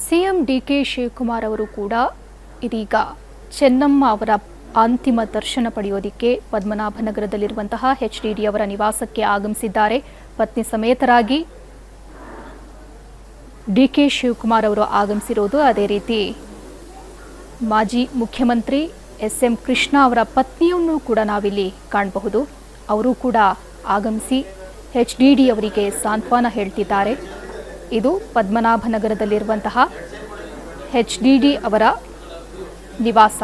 CM DK Shivakumar ಅವರು ಕೂಡ ಇದೀಗ ಚೆನ್ನಮ್ಮ ಅವರ ಅಂತಿಮ ದರ್ಶನ ಪಡೆಯೋದಿಕ್ಕೆ ಪದ್ಮನಾಭನಗರದಲ್ಲಿರುವಂತಹ ಎಚ್ಡಿಡಿ ಅವರ ನಿವಾಸಕ್ಕೆ ಆಗಮಿಸಿದ್ದಾರೆ. ಪತ್ನಿ ಸಮೇತರಾಗಿ ಡಿಕೆ ಶಿವಕುಮಾರ್ ಅವರು ಆಗಮಿಸಿರೋದು. ಅದೇ ರೀತಿ ಮಾಜಿ ಮುಖ್ಯಮಂತ್ರಿ ಎಸ್.ಎಂ. ಕೃಷ್ಣ ಅವರ ಪತ್ನಿಯನ್ನು ಕೂಡ ನಾವಿಲ್ಲಿ ಕಾಣಬಹುದು. ಅವರು ಕೂಡ ಆಗಮಿಸಿ ಎಚ್ಡಿಡಿ ಅವರಿಗೆ ಸಾಂತ್ವನ ಹೇಳ್ತಿದ್ದಾರೆ. ಇದು ಪದ್ಮನಾಭನಗರದಲ್ಲಿರುವಂತಹ ಎಚ್ಡಿಡಿ ಅವರ ನಿವಾಸ.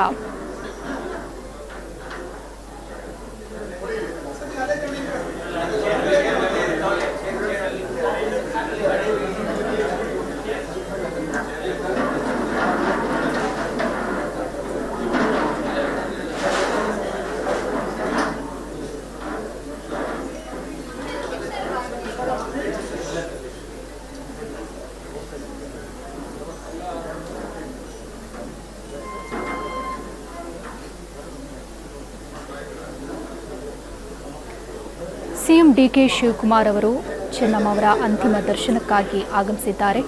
ಸಿಎಂ ಡಿಕೆ ಶಿವಕುಮಾರ್ ಅವರು ಚೆನ್ನಮ್ಮ ಅವರ ಅಂತಿಮ ದರ್ಶನಕ್ಕಾಗಿ ಆಗಮಿಸಿದ್ದಾರೆ.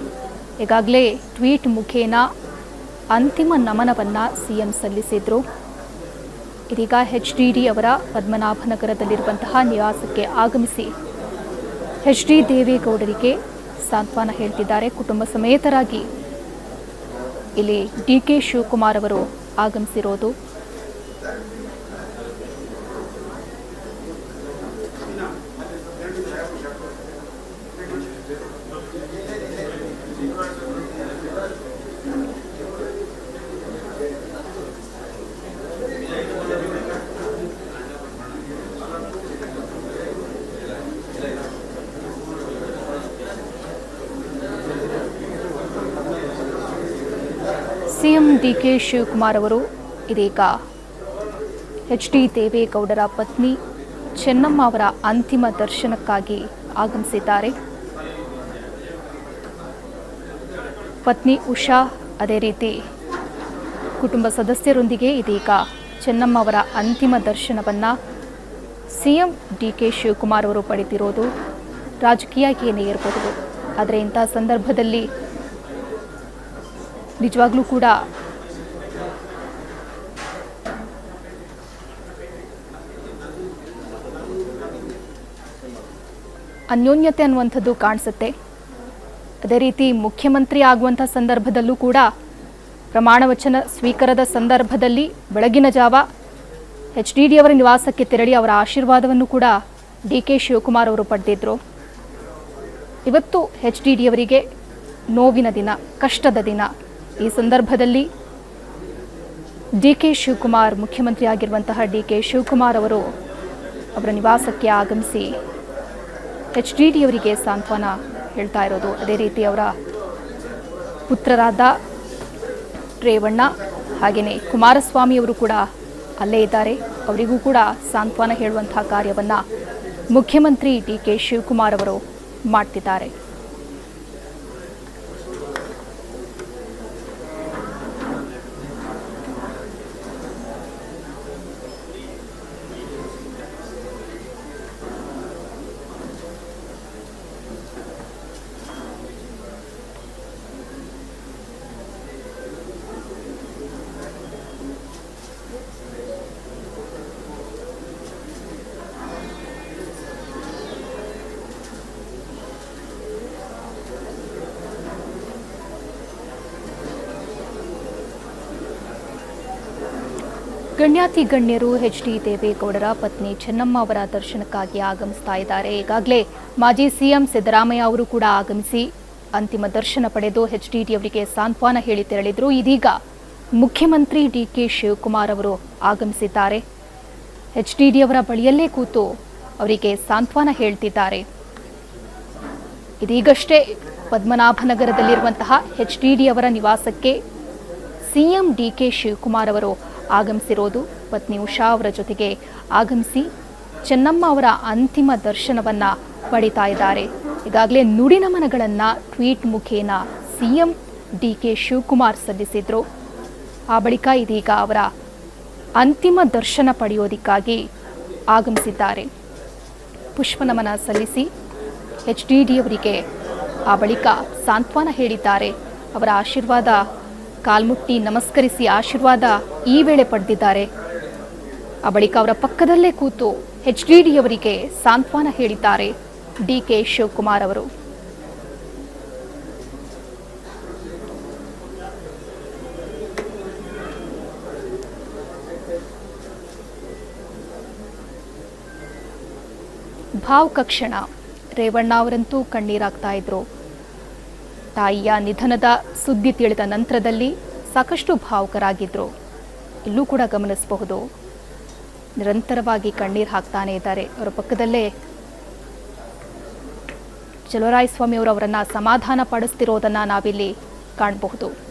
ಈಗಾಗಲೇ ಟ್ವೀಟ್ ಮುಖೇನ ಅಂತಿಮ ನಮನವನ್ನು ಸಿಎಂ ಸಲ್ಲಿಸಿದ್ರು. ಇದೀಗ ಎಚ್ಡಿಡಿ ಅವರ ಪದ್ಮನಾಭನಗರದಲ್ಲಿರುವಂತಹ ನಿವಾಸಕ್ಕೆ ಆಗಮಿಸಿ ಎಚ್.ಡಿ. ದೇವೇಗೌಡರಿಗೆ ಸಾಂತ್ವನ ಹೇಳ್ತಿದ್ದಾರೆ. ಕುಟುಂಬ ಸಮೇತರಾಗಿ ಇಲ್ಲಿ ಡಿಕೆ ಶಿವಕುಮಾರ್ ಅವರು ಆಗಮಿಸಿರೋದು. ಸಿಎಂ ಡಿಕೆ ಶಿವಕುಮಾರ್ ಅವರು ಇದೀಗ ಎಚ್.ಡಿ. ದೇವೇಗೌಡರ ಪತ್ನಿ ಚೆನ್ನಮ್ಮ ಅವರ ಅಂತಿಮ ದರ್ಶನಕ್ಕಾಗಿ ಆಗಮಿಸಿದ್ದಾರೆ. ಪತ್ನಿ ಉಷಾ ಅದೇ ರೀತಿ ಕುಟುಂಬ ಸದಸ್ಯರೊಂದಿಗೆ ಇದೀಗ ಚೆನ್ನಮ್ಮ ಅವರ ಅಂತಿಮ ದರ್ಶನವನ್ನು ಸಿಎಂ ಡಿಕೆ ಶಿವಕುಮಾರ್ ಅವರು ಪಡೆದಿರೋದು ರಾಜಕೀಯ ಏನೇ ಇರಬಹುದು. ಆದರೆ ಇಂಥ ಸಂದರ್ಭದಲ್ಲಿ ನಿಜವಾಗ್ಲೂ ಕೂಡ ಅನ್ಯೋನ್ಯತೆ ಅನ್ನುವಂಥದ್ದು ಕಾಣಿಸುತ್ತೆ. ಅದೇ ರೀತಿ ಮುಖ್ಯಮಂತ್ರಿ ಆಗುವಂಥ ಸಂದರ್ಭದಲ್ಲೂ ಕೂಡ ಪ್ರಮಾಣ ವಚನ ಸ್ವೀಕಾರದ ಸಂದರ್ಭದಲ್ಲಿ ಬೆಳಗಿನ ಜಾವ ಎಚ್ಡಿಡಿ ಅವರ ನಿವಾಸಕ್ಕೆ ತೆರಳಿ ಅವರ ಆಶೀರ್ವಾದವನ್ನು ಕೂಡ ಡಿಕೆ ಶಿವಕುಮಾರ್ ಅವರು ಪಡೆದಿದ್ರು. ಇವತ್ತು ಎಚ್ಡಿಡಿ ಅವರಿಗೆ ನೋವಿನ ದಿನ, ಕಷ್ಟದ ದಿನ. ಈ ಸಂದರ್ಭದಲ್ಲಿ ಡಿಕೆ ಶಿವಕುಮಾರ್, ಮುಖ್ಯಮಂತ್ರಿ ಆಗಿರುವಂತಹ ಡಿಕೆ ಶಿವಕುಮಾರ್ ಅವರು ಅವರ ನಿವಾಸಕ್ಕೆ ಆಗಮಿಸಿ ಎಚ್ಡಿಡಿ ಅವರಿಗೆ ಸಾಂತ್ವನ ಹೇಳ್ತಾ ಇರೋದು. ಅದೇ ರೀತಿ ಅವರ ಪುತ್ರರಾದ ರೇವಣ್ಣ ಹಾಗೆಯೇ ಕುಮಾರಸ್ವಾಮಿ ಅವರು ಕೂಡ ಅಲ್ಲೇ ಇದ್ದಾರೆ. ಅವರಿಗೂ ಕೂಡ ಸಾಂತ್ವನ ಹೇಳುವಂತಹ ಕಾರ್ಯವನ್ನು ಮುಖ್ಯಮಂತ್ರಿ ಡಿಕೆ ಶಿವಕುಮಾರ್ ಅವರು ಮಾಡ್ತಿದ್ದಾರೆ. ಗಣ್ಯಾತಿ ಗಣ್ಯರು ಎಚ್.ಡಿ. ದೇವೇಗೌಡರ ಪತ್ನಿ ಚೆನ್ನಮ್ಮ ಅವರ ದರ್ಶನಕ್ಕಾಗಿ ಆಗಮಿಸ್ತಾ ಇದ್ದಾರೆ. ಈಗಾಗಲೇ ಮಾಜಿ ಸಿಎಂ ಸಿದ್ದರಾಮಯ್ಯ ಅವರು ಕೂಡ ಆಗಮಿಸಿ ಅಂತಿಮ ದರ್ಶನ ಪಡೆದು ಎಚ್ಡಿಡಿ ಅವರಿಗೆ ಸಾಂತ್ವನ ಹೇಳಿ ತೆರಳಿದ್ರು. ಇದೀಗ ಮುಖ್ಯಮಂತ್ರಿ ಡಿಕೆ ಶಿವಕುಮಾರ್ ಅವರು ಆಗಮಿಸಿದ್ದಾರೆ. ಎಚ್ಡಿಡಿ ಅವರ ಬಳಿಯಲ್ಲೇ ಕೂತು ಅವರಿಗೆ ಸಾಂತ್ವನ ಹೇಳ್ತಿದ್ದಾರೆ. ಇದೀಗಷ್ಟೇ ಪದ್ಮನಾಭನಗರದಲ್ಲಿರುವಂತಹ ಎಚ್ಡಿಡಿ ಅವರ ನಿವಾಸಕ್ಕೆ ಸಿಎಂ ಡಿಕೆ ಶಿವಕುಮಾರ್ ಅವರು ಆಗಮಿಸಿರೋದು. ಪತ್ನಿ ಉಷಾ ಅವರ ಜೊತೆಗೆ ಆಗಮಿಸಿ ಚೆನ್ನಮ್ಮ ಅವರ ಅಂತಿಮ ದರ್ಶನವನ್ನು ಪಡಿತಾ ಇದ್ದಾರೆ. ಈಗಾಗಲೇ ನುಡಿನಮನಗಳನ್ನು ಟ್ವೀಟ್ ಮುಖೇನ ಸಿಎಂ ಡಿಕೆ ಶಿವಕುಮಾರ್ ಸಲ್ಲಿಸಿದ್ರು. ಆ ಬಳಿಕ ಇದೀಗ ಅವರ ಅಂತಿಮ ದರ್ಶನ ಪಡೆಯೋದಕ್ಕಾಗಿ ಆಗಮಿಸಿದ್ದಾರೆ. ಪುಷ್ಪನಮನ ಸಲ್ಲಿಸಿ ಎಚ್ಡಿಡಿ ಅವರಿಗೆ ಆ ಬಳಿಕ ಸಾಂತ್ವನ ಹೇಳಿದ್ದಾರೆ. ಅವರ ಆಶೀರ್ವಾದ ಕಾಲ್ಮುಟ್ಟಿ ನಮಸ್ಕರಿಸಿ ಆಶೀರ್ವಾದ ಈ ವೇಳೆ ಪಡೆದಿದ್ದಾರೆ. ಆ ಬಳಿಕ ಅವರ ಪಕ್ಕದಲ್ಲೇ ಕೂತು HDD ಅವರಿಗೆ ಸಾಂತ್ವನ ಹೇಳಿದ್ದಾರೆ DK ಶಿವಕುಮಾರ್ ಅವರು. ಭಾವುಕ ಕ್ಷಣ. ರೇವಣ್ಣ ಅವರಂತೂ ಕಣ್ಣೀರಾಗ್ತಾ ಇದ್ರು. ತಾಯಿಯ ನಿಧನದ ಸುದ್ದಿ ತಿಳಿದ ನಂತರದಲ್ಲಿ ಸಾಕಷ್ಟು ಭಾವುಕರಾಗಿದ್ರು. ಇಲ್ಲೂ ಕೂಡ ಗಮನಿಸಬಹುದು, ನಿರಂತರವಾಗಿ ಕಣ್ಣೀರು ಹಾಕ್ತಾನೆ ಇದ್ದಾರೆ. ಅವರ ಪಕ್ಕದಲ್ಲೇ ಚಲುವರಾಯಸ್ವಾಮಿ ಅವರು ಅವರನ್ನ ಸಮಾಧಾನ ಪಡಿಸ್ತಿರೋದನ್ನ ನಾವಿಲ್ಲಿ ಕಾಣಬಹುದು.